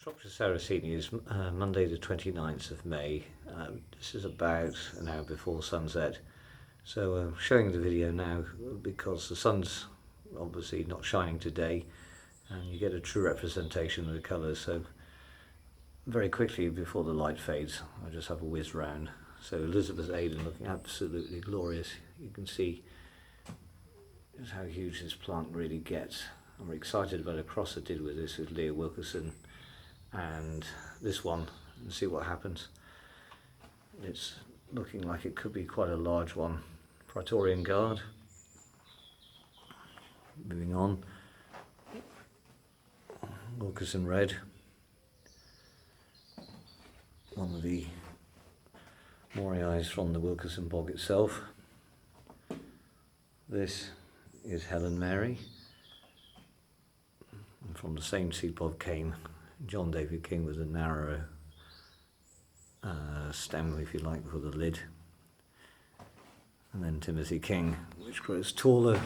Shropshire Sarracenia is Monday the 29th of May. This is about an hour before sunset. So I'm showing the video now because the sun's obviously not shining today and you get a true representation of the colours. So very quickly before the light fades, I'll just have a whiz round. So Elizabeth Aden looking absolutely glorious. You can see just how huge this plant really gets. I'm excited about a cross I did with this with Leah Wilkerson and this one, and see what happens. It's looking like it could be quite a large one. Praetorian Guard. Moving on. Wilkerson Red. One of the Moriais from the Wilkerson bog itself. This is Helen Mary. And from the same seed pod came John David King with a narrower stem, if you like, for the lid. And then Timothy King, which grows taller.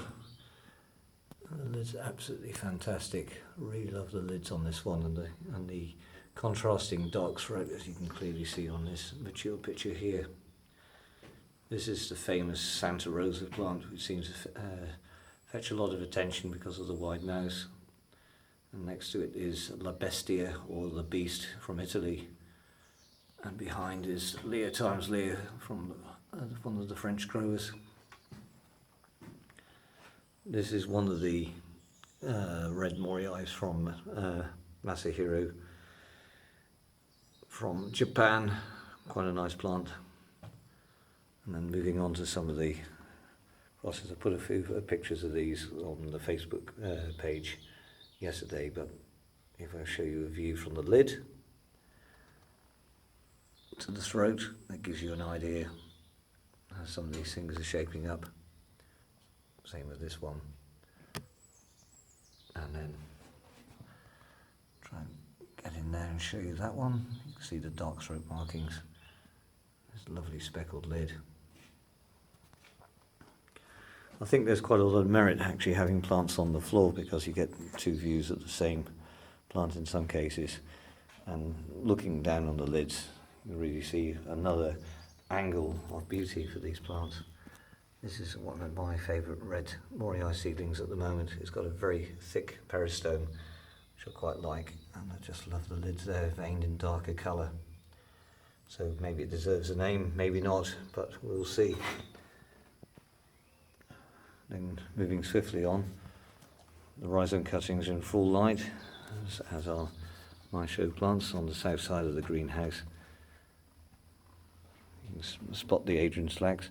The lid's absolutely fantastic. Really love the lids on this one, and the contrasting dark throat, as you can clearly see on this mature picture here. This is the famous Santa Rosa plant, which seems to fetch a lot of attention because of the wide nose. And next to it is La Bestia, or the Beast, from Italy. And behind is Leah times Leah from one of the French growers. This is one of the red Moriais from Masahiro from Japan. Quite a nice plant. And then moving on to some of the crosses. I put a few pictures of these on the Facebook page yesterday, but if I show you a view from the lid to the throat, that gives you an idea how some of these things are shaping up. Same with this one. And then try and get in there and show you that one. You can see the dark throat markings. This lovely speckled lid. I think there's quite a lot of merit actually having plants on the floor, because you get two views of the same plant in some cases, and looking down on the lids you really see another angle of beauty for these plants. This is one of my favourite red Moriai seedlings at the moment. It's got a very thick peristome, which I quite like, and I just love the lids there, veined in darker colour. So maybe it deserves a name, maybe not, but we'll see. Then moving swiftly on, the rhizome cuttings in full light, as are my show plants on the south side of the greenhouse. You can spot the Adrian slacks.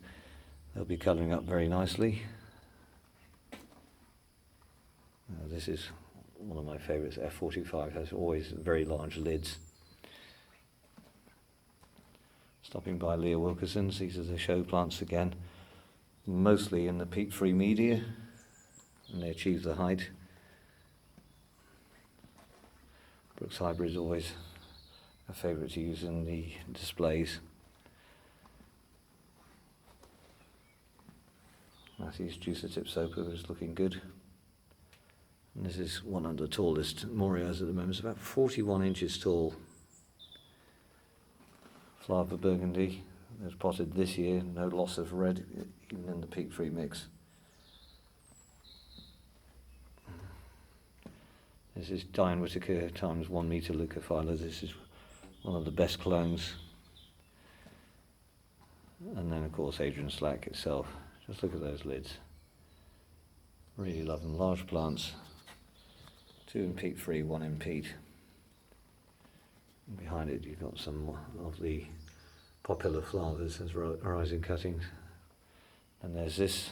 They'll be colouring up very nicely. This is one of my favourites, F45, has always very large lids. Stopping by Leah Wilkerson's, these are the show plants again. Mostly in the peat-free media, and they achieve the height. Brooks Hybrid is always a favourite to use in the displays. Matthew's Juicer Tip Soper is looking good. And this is one of the tallest Moriais at the moment. It's about 41 inches tall. Flower for Burgundy. It was potted this year, no loss of red even in the peat-free mix. This is Diane Whittaker times 1 metre leucophylla. This is one of the best clones. And then of course Adrian Slack itself. Just look at those lids. Really love them. Large plants. 2 in peat-free, 1 in peat. And behind it you've got some of the popular flowers as rising cuttings. And there's this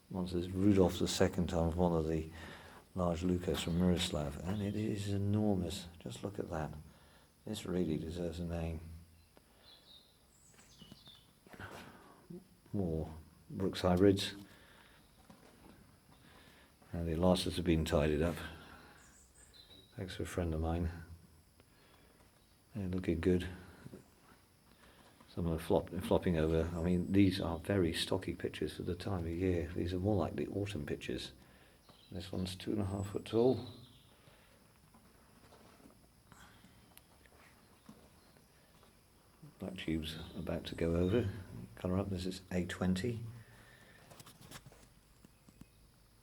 one, says Rudolph II times one of the large Lucas from Miroslav, and it is enormous. Just look at that. This really deserves a name. More Brooks hybrids. And the elastas have been tidied up. Thanks to a friend of mine. They're looking good. Some are flopping over. I mean, these are very stocky pictures for the time of year. These are more like the autumn pictures. This one's 2.5 foot tall. black tubes about to go over. Colour up, this is A20.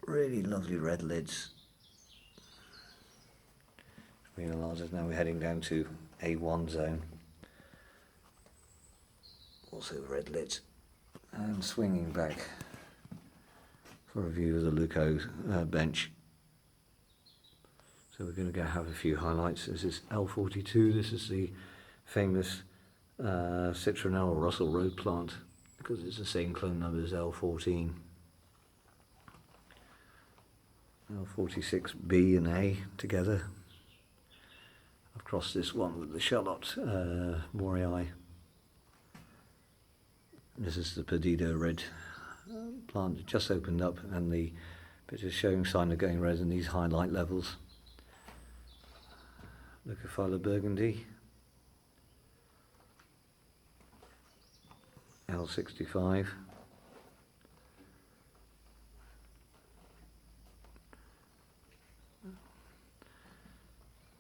Really lovely red lids. Realised now we're heading down to A1 zone. Also red lids. And swinging back for a view of the Luco bench. So we're going to go have a few highlights. This is L42, this is the famous citronella or Russell Road plant, because it's the same clone number as L14. L46B and A together. I've crossed this one with the Charlotte Morii. This is the Perdido red plant that just opened up, and the bit is showing sign of going red in these highlight levels. Leucophylla burgundy, L65,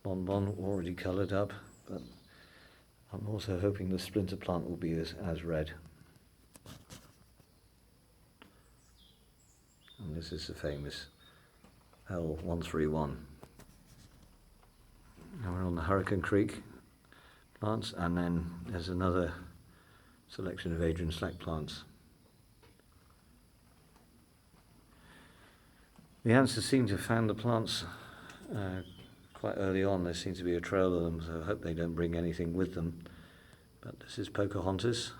Bonbon already coloured up, but I'm also hoping the splinter plant will be as red. And this is the famous L131. Now we're on the Hurricane Creek plants, and then there's another selection of Adrian Slack plants. The ants seem to have found the plants quite early on. There seems to be a trail of them, so I hope they don't bring anything with them. But this is Pocahontas.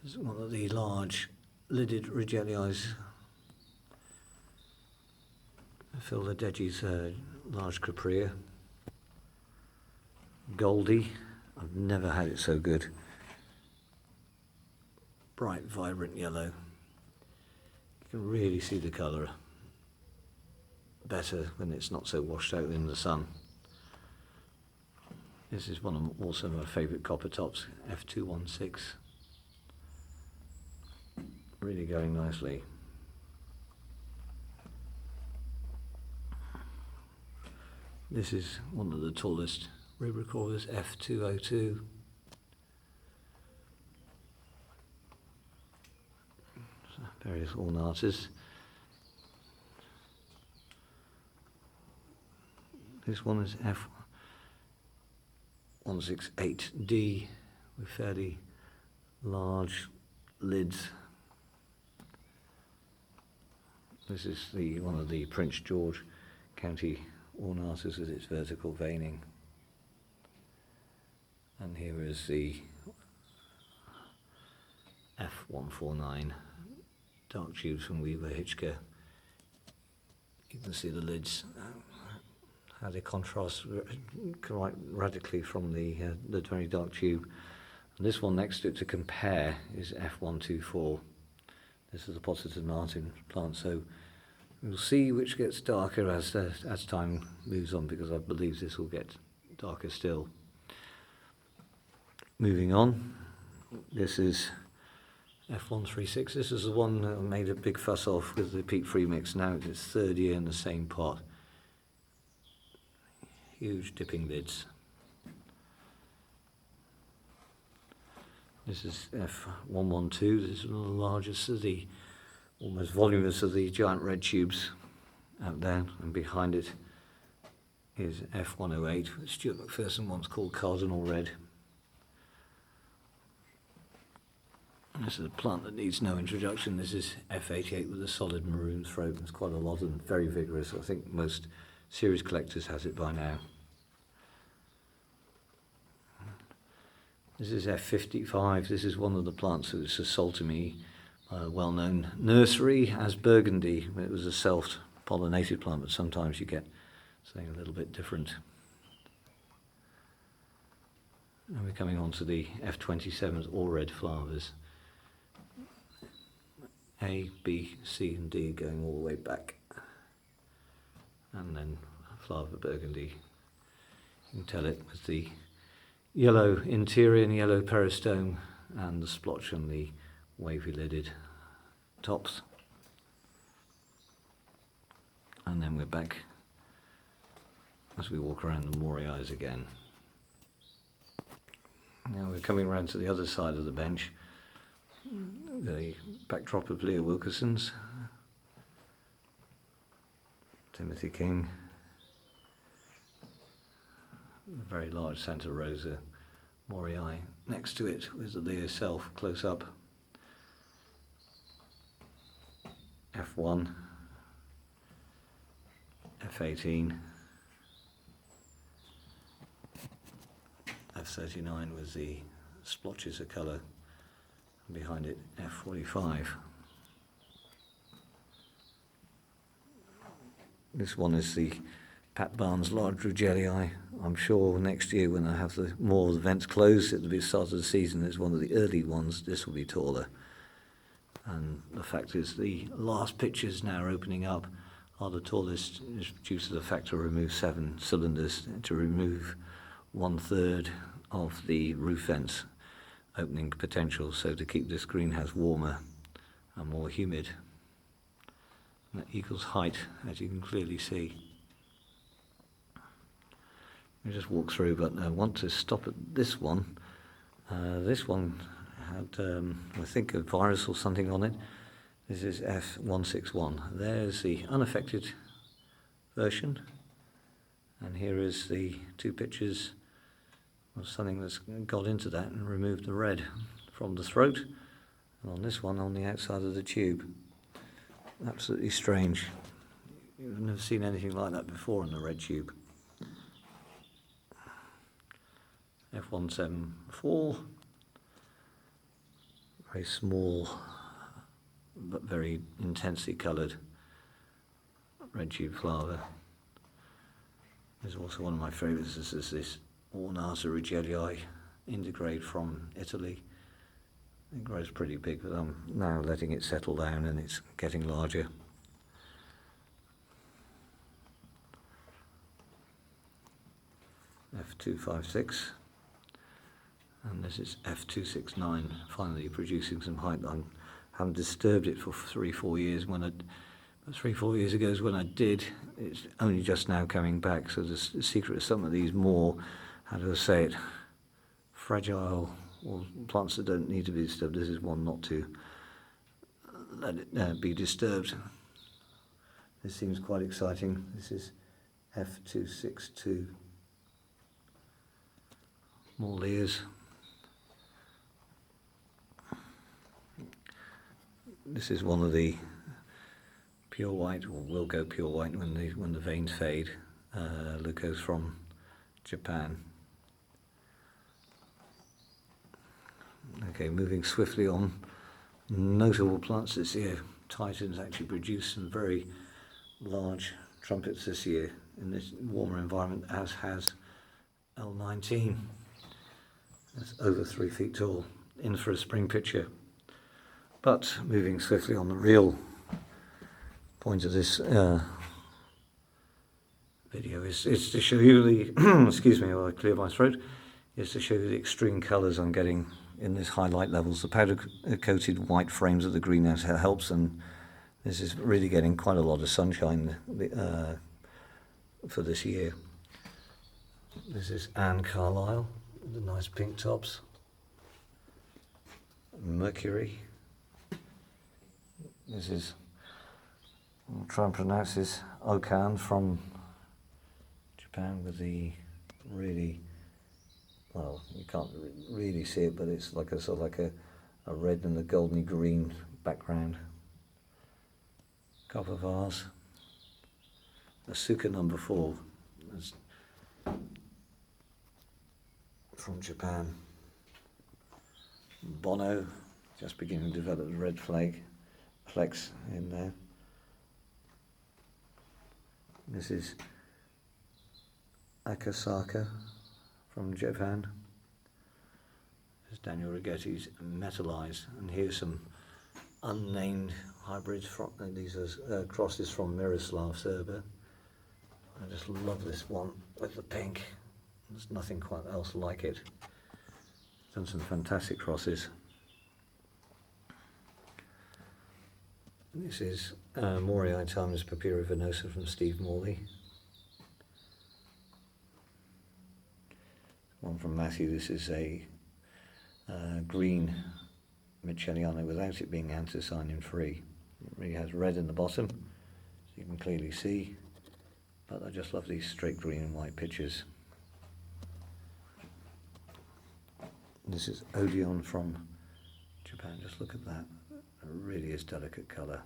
This is one of the large lidded Rigelli's Philadegi's large Caprea. Goldie, I've never had it so good. Bright, vibrant yellow. You can really see the colour better when it's not so washed out in the sun. This is one of also my favourite copper tops, F216. Really going nicely. This is one of the tallest rubricors, F202. Various ornatas. This one is F168D with fairly large lids. This is one of the Prince George County ornatas with its vertical veining. And here is the F149 dark tubes from Weaver Hitchker. You can see the lids, how they contrast quite radically from the very dark tube. And this one next to it to compare is F124. This is the Potterton Martin plant, so we'll see which gets darker as time moves on, because I believe this will get darker still. Moving on, this is F136. This is the one that I made a big fuss of with the peat free mix. Now it's its third year in the same pot. Huge dipping lids. This is F112. This is one of the largest of the, almost voluminous of the giant red tubes out there, and behind it is F108, which Stuart McPherson once called Cardinal Red. And this is a plant that needs no introduction. This is F88 with a solid maroon throat. There's quite a lot and very vigorous. I think most series collectors has it by now. This is F55. This is one of the plants that was sold to me by a well-known nursery as Burgundy. It was a self-pollinated plant, but sometimes you get something a little bit different. And we're coming on to the F27s, all red flowers. A, B, C and D going all the way back. And then flower burgundy. You can tell it with the yellow interior and yellow peristome and the splotch on the wavy lidded tops. And then we're back as we walk around the Moriais again. Now we're coming around to the other side of the bench, the backdrop of Leah Wilkerson's, Timothy King, a very large Santa Rosa Moriai. Next to it was the Leah herself, close up. F1, F18, F39 was the splotches of colour, and behind it F45. This one is the Pat Barnes large Rugelii. I'm sure next year when I have the more of the vents closed at the start of the season, it's one of the early ones, this will be taller. And the fact is the last pictures now are opening up are the tallest, is due to the fact to remove 7 cylinders to remove 1/3 of the roof vents opening potential, so to keep this greenhouse warmer and more humid. And that equals height, as you can clearly see. We just walk through, but I want to stop at this one. This one had, I think, a virus or something on it. This is F161. There's the unaffected version, and here is the 2 pictures of something that's got into that and removed the red from the throat, and on this one on the outside of the tube. Absolutely strange. You've never seen anything like that before in the red tube. F174, very small but very intensely coloured red tube flower. There's also one of my favourites. This is this Ornata Rugelii Indigrade from Italy. It grows pretty big, but I'm now letting it settle down and it's getting larger. F256, and this is F269, finally producing some height. I haven't disturbed it for 3-4 years. 3-4 years ago is when I did. It's only just now coming back, so the secret of some of these more, how do I say it, fragile, or plants that don't need to be disturbed. This is one not to let it be disturbed. This seems quite exciting. This is F262. More layers. This is one of the pure white, or will go pure white when the veins fade. Lucos from Japan. Okay, moving swiftly on. Notable plants this year. Titan's actually produced some very large trumpets this year in this warmer environment, as has L19. It's over 3 feet tall, in for a spring picture. But moving swiftly on, the real point of this video is to show you the, excuse me while I clear my throat, is to show you the extreme colours I'm getting in this highlight levels. The powder coated white frames of the greenhouse helps, and this is really getting quite a lot of sunshine for this year. This is Anne Carlisle, the nice pink tops. Mercury. This is, I'll try and pronounce this, Okan from Japan, with the really, well, you can't really see it, but it's like a sort of like a red and a goldeny green background. Copper vase. Asuka number 4. That's from Japan. Bono, just beginning to develop the red flecks in there. This is Akasaka from Japan. This is Daniel Righetti's Metallized, and here's some unnamed hybrids from these are crosses from Miroslav Serba. I just love this one with the pink. There's nothing quite else like it. Done some fantastic crosses. This is Moriai Times Papyra Venosa from Steve Morley. One from Matthew. This is a green Michelliano without it being anthocyanin free. It really has red in the bottom, so you can clearly see, but I just love these straight green and white pictures. This is Odeon from Japan. Just look at that. It really is delicate colour.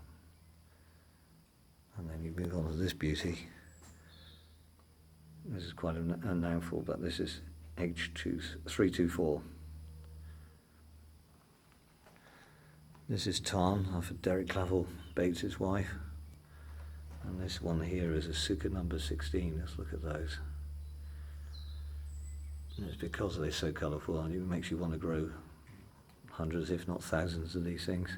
And then you move on to this beauty. This is quite a mouthful, but this is H324. This is Tarn after Derek Clavel Bates' wife. And this one here is a Suka number 16. Let's look at those. And it's because they're so colourful, and it makes you want to grow hundreds, if not thousands, of these things.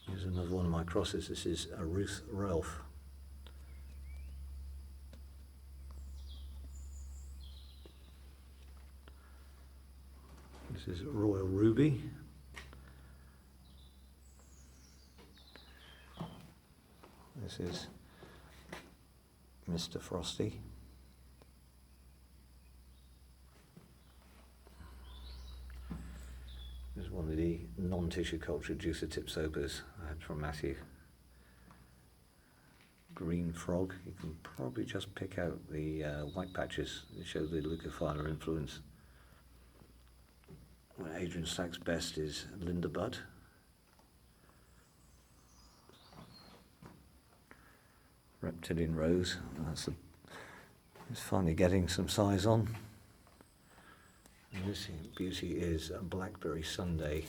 Here's another one of my crosses. This is a Ruth Ralph. This is Royal Ruby. This is Mr. Frosty. This is one of the non-tissue cultured juicer tip soapers I had from Matthew. Green Frog. You can probably just pick out the white patches that show the leucophylla influence. Well, Adrian Slack's best is Linda Budd. Reptilian Rose. It's finally getting some size on. And this beauty is a Blackberry Sunday.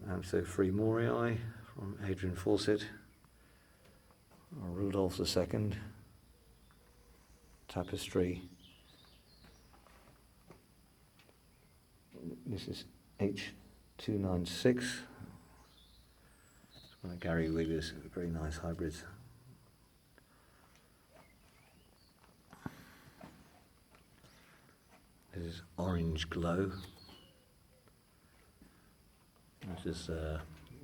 Antho Free Morii from Adrian Fawcett. Rudolph II. Tapestry. This is H296. It's one of Gary Wigger's very nice hybrids. This is Orange Glow. This is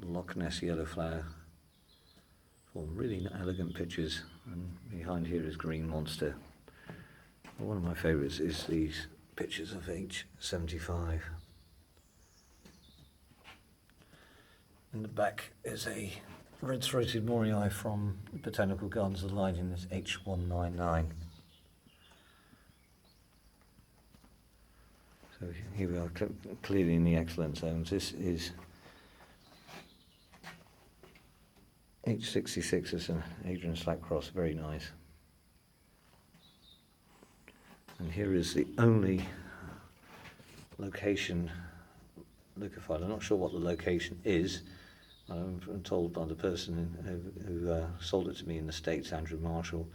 Loch Ness Yellow Flower. For really elegant pictures. And behind here is Green Monster. One of my favourites is these pictures of H75. In the back is a red-throated Morii from Botanical Gardens of Leiden, this H199. So here we are, clearly in the excellent zones. This is H66, it's an Adrian Slack cross, very nice. And here is the only location leucophylla. I'm not sure what the location is. I'm told by the person who sold it to me in the States, Andrew Marshall,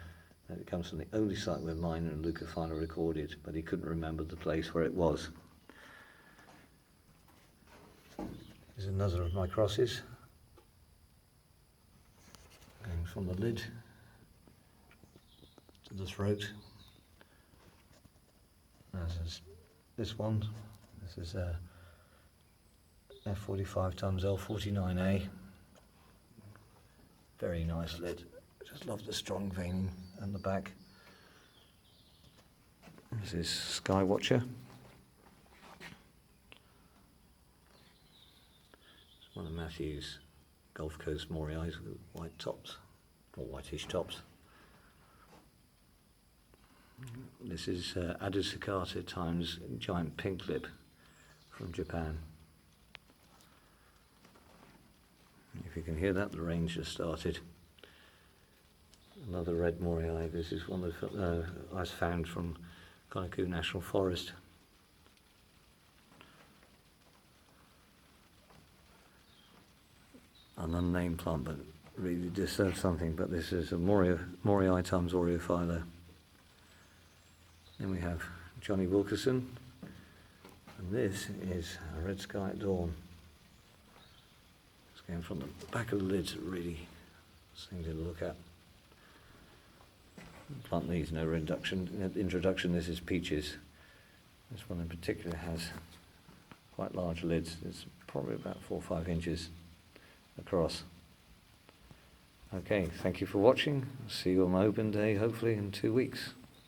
that it comes from the only site where minor and leucophylla are recorded, but he couldn't remember the place where it was. Here's another of my crosses. Going from the lid to the throat. This is this one. This is F45 times L49A. Very nice lid. Just love the strong veining and the back. This is Skywatcher. It's one of Matthew's Gulf Coast Morii with white tops, or whitish tops. This is Adusicata times Giant Pink Lip from Japan. If you can hear that, the rain just started. Another red Morii. This is one that I found from Konaku National Forest. An unnamed plant, but really deserves something. But this is a Morii times Aureophylla. Then we have Johnny Wilkerson, and this is a Red Sky at Dawn. It's going from the back of the lid, really thing to look at. The plant needs no introduction. This is Peaches. This one in particular has quite large lids. It's probably about 4 or 5 inches across. Okay, thank you for watching. See you on my open day, hopefully in 2 weeks.